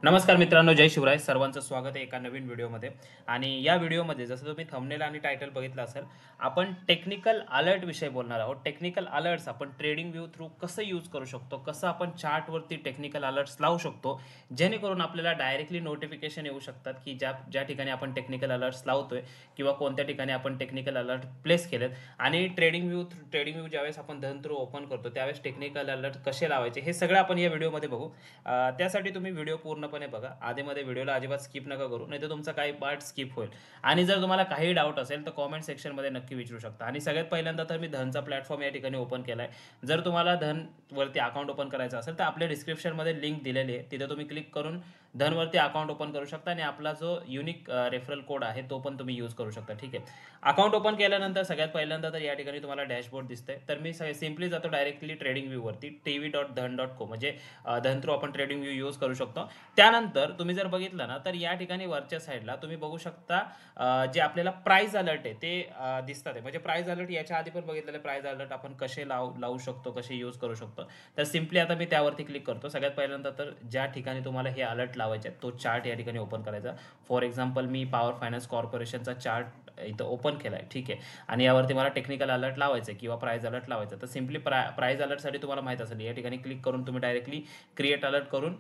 नमस्कार मित्रांनो, जय शिवराय. सर्वांचं स्वागत आहे एका नवीन व्हिडिओमध्ये. आणि या व्हिडिओमध्ये जसं तुम्ही थंबनेल आणि टायटल बघितलं असेल, आपण टेक्निकल अलर्ट विषयी बोलणार आहोत. टेक्निकल अलर्ट्स आपण ट्रेडिंग व्यू थ्रू कसं यूज करू शकतो, कसं आपण चार्टवरती टेक्निकल अलर्ट्स लावू शकतो, जेणेकरून आपल्याला डायरेक्टली नोटिफिकेशन येऊ शकतात की ज्या ज्या ठिकाणी आपण टेक्निकल अलर्ट्स लावतोय किंवा कोणत्या ठिकाणी आपण टेक्निकल अलर्ट प्लेस केलेत. आणि ट्रेडिंग व्यू ज्यावेळेस आपण धन थ्रू ओपन करतो त्यावेळेस टेक्निकल अलर्ट कसे लावायचे हे सगळं आपण या व्हिडिओमध्ये बघू. त्यासाठी तुम्ही व्हिडिओ पूर्णपणे बघा. आधीमध्ये व्हिडिओला अजिबात स्किप नका करू, नाही तर तुमचा काही पार्ट स्किप होईल. आणि जर तुम्हाला काही डाऊट असेल तर कॉमेंट सेक्शनमध्ये नक्की विचारू शकता. आणि सगळ्यात पहिल्यांदा तर मी धनचा प्लॅटफॉर्म या ठिकाणी ओपन केला आहे. जर तुम्हाला धनवरती अकाउंट ओपन करायचं असेल तर आपल्या डिस्क्रिप्शनमध्ये लिंक दिलेली आहे, तिथे तुम्ही क्लिक करून धनवरती अकाउंट ओपन करू शकता. आणि आपला जो युनिक रेफरल कोड आहे तो पण तुम्ही यूज करू शकता. ठीक आहे. अकाउंट ओपन केल्यानंतर सगळ्यात पहिल्यांदा तर या ठिकाणी तुम्हाला डॅशबोर्ड दिसतंय. तर मी सिम्पली जातो डायरेक्टली ट्रेडिंग व्ह्यूवरती tv.dhan.co, म्हणजे धन थ्रू आपण ट्रेडिंग व्यू यूज करू शकतो. त्यानंतर तुम्ही जर बघितलं ना तर या ठिकाणी वरच्या साईडला तुम्ही बघू शकता जे आपल्याला प्राइस अलर्ट आहे ते दिसतात आहे. म्हणजे प्राइस अलर्ट याच्या आधी पण बघितलेले प्राइस अलर्ट आपण कसे लावू शकतो, कसे यूज करू शकतो. तर सिम्पली आता मी त्यावरती क्लिक करतो. सगळ्यात पहिल्यांदा तर ज्या ठिकाणी तुम्हाला हे अलर्ट लावायचे आहेत तो चार्ट या ठिकाणी ओपन करायचा. फॉर एक्झाम्पल मी पॉवर फायनान्स कॉर्पोरेशनचा चार्ट इथं ओपन केला आहे. ठीक आहे. आणि यावरती मला टेक्निकल अलर्ट लावायचं आहे किंवा प्राइस अलर्ट लावायचं. तर सिम्पली प्राइस अलर्टसाठी तुम्हाला माहित असेल या ठिकाणी क्लिक करून तुम्ही डायरेक्टली क्रिएट अलर्ट करून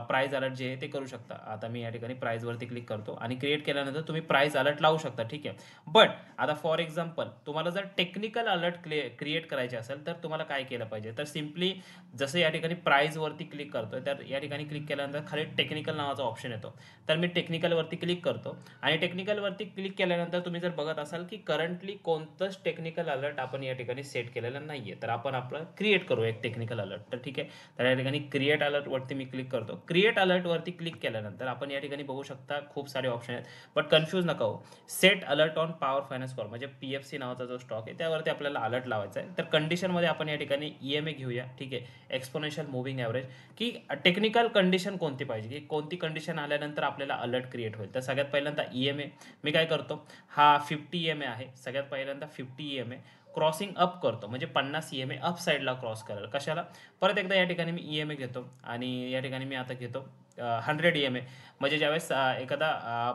प्राइस अलर्ट जे आहे ते करू शकता. आता मी या ठिकाणी प्राइसवरती क्लिक करतो आणि क्रिएट केल्यानंतर तुम्ही प्राइस अलर्ट लावू शकता. ठीक आहे. बट आता फॉर एक्झाम्पल तुम्हाला जर टेक्निकल अलर्ट क्रिएट करायचे असेल तर तुम्हाला काय केलं पाहिजे, तर सिम्पली जसं या ठिकाणी प्राइसवरती क्लिक करतोय तर या ठिकाणी क्लिक केल्यानंतर खाली टेक्निकल नावाचा ऑप्शन येतो. तर मी टेक्निकलवरती क्लिक करतो. आणि टेक्निकलवरती क्लिक केल्यानंतर तुम्ही जर बघत असाल की करंटली कोणतंच टेक्निकल अलर्ट आपण या ठिकाणी सेट केलेलं नाहीये, तर आपण आपलं क्रिएट करू एक टेक्निकल अलर्ट. तर ठीक आहे. तर या ठिकाणी क्रिएट अलर्ट वरती मी क्लिक करतो. क्रिएट अलर्ट वरती क्लिक केल्यानंतर आपण या ठिकाणी बघू शकता खूप सारे ऑप्शन आहेत. बट कन्फ्यूज नका हो. Set alert on power finance Corp, म्हणजे पीएफसी नावाचा जो स्टॉक आहे त्यावरती आपल्याला अलर्ट लावायचा आहे. तर कंडिशनमध्ये आपण या ठिकाणी ईएमए घेऊया. ठीक आहे. एक्सपोनेन्शियल मुव्हिंग ॲव्हरेज, की टेक्निकल कंडिशन कोणती पाहिजे, की कोणती कंडिशन आल्यानंतर आपल्याला अलर्ट क्रिएट होईल. तर सगळ्यात पहिल्यांदा ईएमए मी काय करतो, हा 50 ईएमए आहे. सगळ्यात पहिल्यांदा 50 ईएमए क्रॉसिंग अप करतो, म्हणजे 50 ईएमए अप साईडला क्रॉस करेल. कशाला, परत एकदा या ठिकाणी मी ईएमए घेतो आणि या ठिकाणी मी आता घेतो 100 ईएमए. म्हणजे ज्यावेळेस एखादा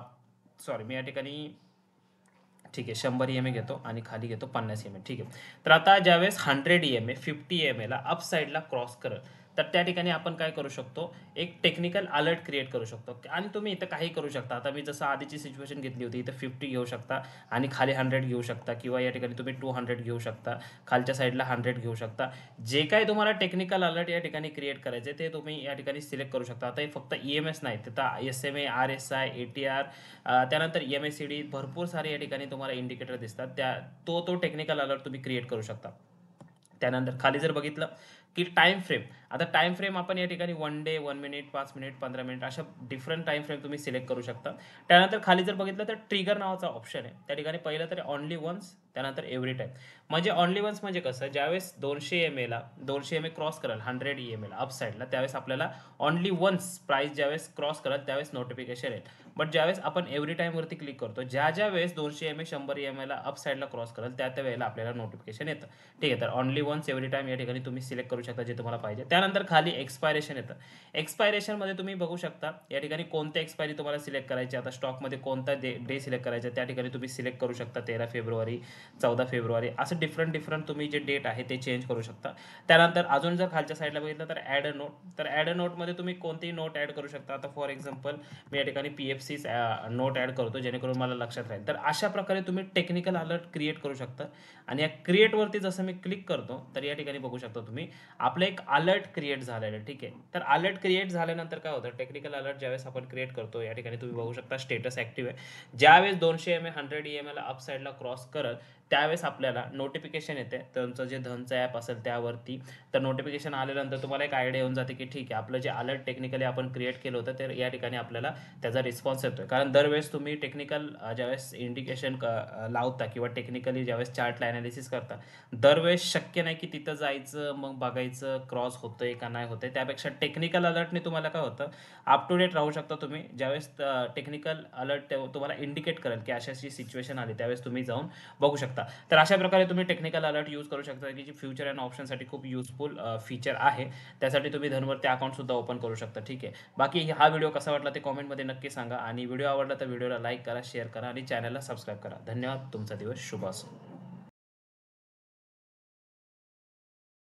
सॉरी मी या ठिकाणी ठीक आहे 100 ईएमए घेतो आणि खाली घेतो 50 ईएमए. ठीक आहे. तर आता ज्यावेळेस 100 ईएमए 50 ईएमएला अप साईडला क्रॉस करेल तर त्या ठिकाणी आपण काय करू शकतो, एक टेक्निकल अलर्ट क्रिएट करू शकतो. आणि तुम्ही इथं काही करू शकता. आता मी जसं आधीची सिच्युएशन घेतली होती, इथं 50 घेऊ शकता आणि खाली 100 घेऊ शकता, किंवा या ठिकाणी तुम्ही 200 घेऊ शकता, खालच्या साईडला 100 घेऊ शकता. जे काही तुम्हाला टेक्निकल अलर्ट या ठिकाणी क्रिएट करायचे ते तुम्ही या ठिकाणी सिलेक्ट करू शकता. आता हे फक्त ईएमएस नाही, तर एसएमए, आरएसआय, एटीआर, त्यानंतर एमएससीडी, भरपूर सारे या ठिकाणी तुम्हाला इंडिकेटर दिसतात. तो टेक्निकल अलर्ट तुम्ही क्रिएट करू शकता. त्यानंतर खाली जर बघितलं की टाइम फ्रेम, आता टाइम फ्रेम आपण या ठिकाणी 1 डे, 1 मिनिट, 5 मिनिट, 15 मिनिट अशा डिफरंट टाइम फ्रेम तुम्ही सिलेक्ट करू शकता. त्यानंतर खाली जर बघितलं तर ट्रिगर नावाचा ऑप्शन आहे. त्या ठिकाणी पहिलं तर ऑनली वन्स, त्यानंतर एव्हरी टाइम. म्हणजे ऑनली वन्स म्हणजे कसं, ज्यावेळेस 200 एम ए क्रॉस करेल 100 ईएमएला अप साईडला, त्यावेळेस आपल्याला ऑनली वन्स प्राइस ज्यावेळेस क्रॉस करेल त्यावेळेस नोटिफिकेशन येईल. बट ज्यावेळेस आपण एव्हरी टाइमवरती क्लिक करतो, ज्या वेळेस 200 एम ए 100 ईएमएला अप साईडला क्रॉस करेल त्या वेळेला आपल्याला नोटिफिकेशन येतं. ठीक आहे. तर ऑनली वन्स एव्हरी टाइम या ठिकाणी तुम्ही सिलेक्ट करू शकता जे तुम्हाला पाहिजे. त्यानंतर खाली एक्सपायरेशन येतं. एक्सपायरेशनमध्ये तुम्ही बघू शकता या ठिकाणी कोणते एक्सपायरी तुम्हाला सिलेक्ट करायचे. आता स्टॉकमध्ये कोणता डे सिलेक्ट करायचा त्या ठिकाणी तुम्ही सिलेक्ट करू शकता. 13 फेब्रुवारी, 14 फेब्रुवारी, असं डिफरंट तुम्ही जे डेट आहे ते चेंज करू शकता. त्यानंतर अजून जर खालच्या साईडला बघितलं तर ॲड अ नोट, तर ॲड अ नोटमध्ये तुम्ही कोणतीही नोट ॲड करू शकता. आता फॉर एक्झाम्पल मी या ठिकाणी पीएफसी नोट ॲड करतो जेणेकरून मला लक्षात राहील. तर अशा प्रकारे तुम्ही टेक्निकल अलर्ट क्रिएट करू शकता. आणि या क्रिएटवरती जसं मी क्लिक करतो तर या ठिकाणी बघू शकता तुम्ही आपलं एक अलर्ट क्रिएट झालेलं आहे. ठीक आहे. तर अलर्ट क्रिएट झाल्यानंतर काय होतं, टेक्निकल अलर्ट ज्यावेळेस आपण क्रिएट करतो या ठिकाणी तुम्ही बघू शकता स्टेटस ॲक्टिव्ह आहे. ज्यावेळेस 200 एम ए 100 ईएमएला अप साईडला क्रॉस करत त्यावेळेस आपल्याला नोटिफिकेशन येते तुमचं जे धनचं ॲप असेल त्यावरती. तर नोटिफिकेशन आल्यानंतर तुम्हाला एक आयडिया येऊन जाते की ठीक आहे आपलं जे अलर्ट टेक्निकली आपण क्रिएट केलं होतं तर या ठिकाणी आपल्याला त्याचा रिस्पॉन्स येतोय. कारण दरवेळेस तुम्ही टेक्निकल ज्यावेळेस इंडिकेशन लावता किंवा टेक्निकली ज्यावेळेस चार्टला ॲनालिसिस करता, दरवेळेस शक्य नाही की तिथं जायचं मग बघायचं क्रॉस होतंय का नाही होतंय. त्यापेक्षा टेक्निकल अलर्टने तुम्हाला काय होतं, अप टू डेट राहू शकता तुम्ही. ज्यावेळेस टेक्निकल अलर्ट तुम्हाला इंडिकेट करेल की अशी सिच्युएशन आली त्यावेळेस तुम्ही जाऊन बघू शकता. शकता. तर अशा प्रकारे तुम्ही टेक्निकल अलर्ट यूज करू शकता, की जी फ्युचर अँड ऑप्शनसाठी खूप युजफुल फीचर आहे. त्यासाठी तुम्ही धनवरती अकाउंटसुद्धा ओपन करू शकता. ठीक आहे. बाकी हा व्हिडिओ कसा वाटला ते कमेंटमध्ये नक्की सांगा आणि व्हिडिओ आवडला तर व्हिडिओला लाईक करा, शेअर करा आणि चॅनलला सबस्क्राईब करा. धन्यवाद. तुमचा दिवस शुभ असो.